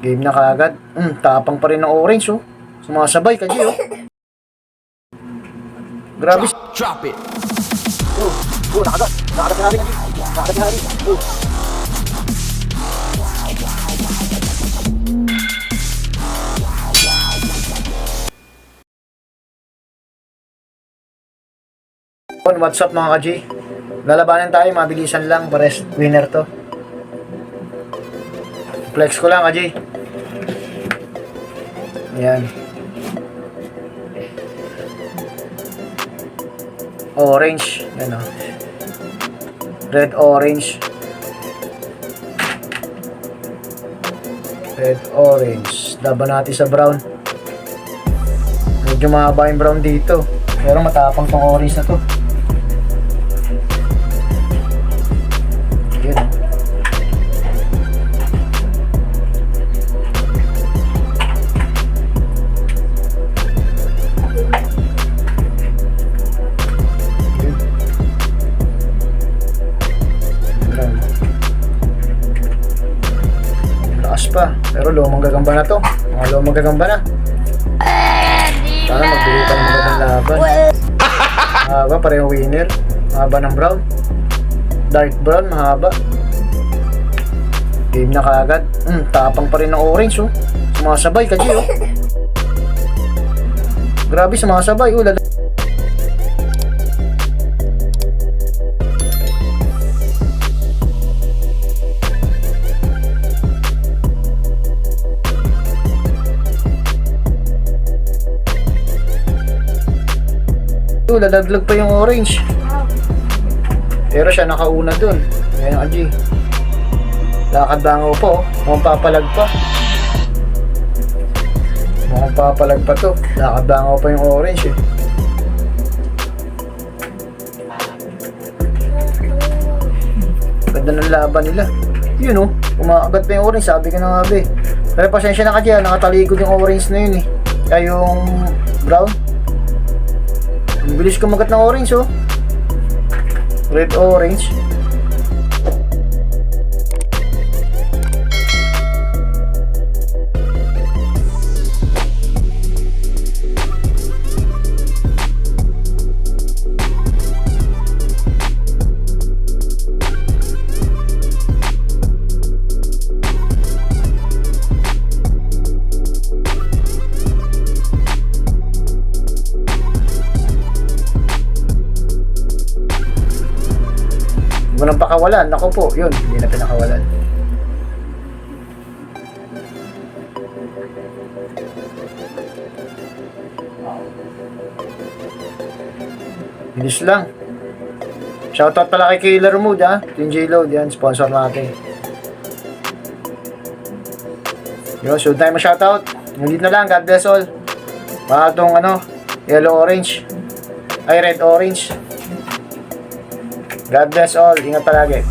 Game na kaagad. Tapang pa rin ng orange, oh. Sumasabay ka, G, oh. Grabe. Drop it. Nakagat. Nakagat na rin, G. Nakagat na rin. What's up mga ka-G? Lalabanan tayo, mabilisan lang. Pares winner to. Flex ko lang, ka-G. Ayan. Orange. Yan, oh. Red, orange. Red, orange. Laban natin sa brown. Medyo mahaba yung brown dito. Pero matapang tong orange na to. Yun. Lakas pa. Pero lumang gagamba na to. Mga lumang gagamba na. Sana magbigay pa ng magandang laban. Mahaba, parehong winner. Mahaba ng brown. Dark brown, mahaba. Game na kaagad. Tapang pa rin ng orange, oh. Sumasabay ka, G, oh. Grabe, sumasabay, oh. Lalaglag pa yung orange. Pero siya nakauna dun. Ayan ang G. Lakad bangaw po. Mukhang papalag pa. Mukhang papalag pa to. Lakad bangaw pa yung orange, eh. Ganda ng laban nila. Yun, oh. Umakagat pa yung orange. Sabi ko na nga, be. Pero pasensya na ka dyan. Nakatalikod yung orange na yun, eh. Kaya yung brown. Ang bilis kumagat ng orange, oh. Red, orange. Huwag nang pakawalan. Ako po, yun. Hindi na pinakawalan. Bilis lang. Shoutout pala kay Killer Mood, ha. Team J-Load, yan. Sponsor natin. Yun, sunod tayo ma-shoutout. Hindi na lang. God bless all. Baka itong, yellow-orange. Ay, red-orange. God bless all. Ingat palagi.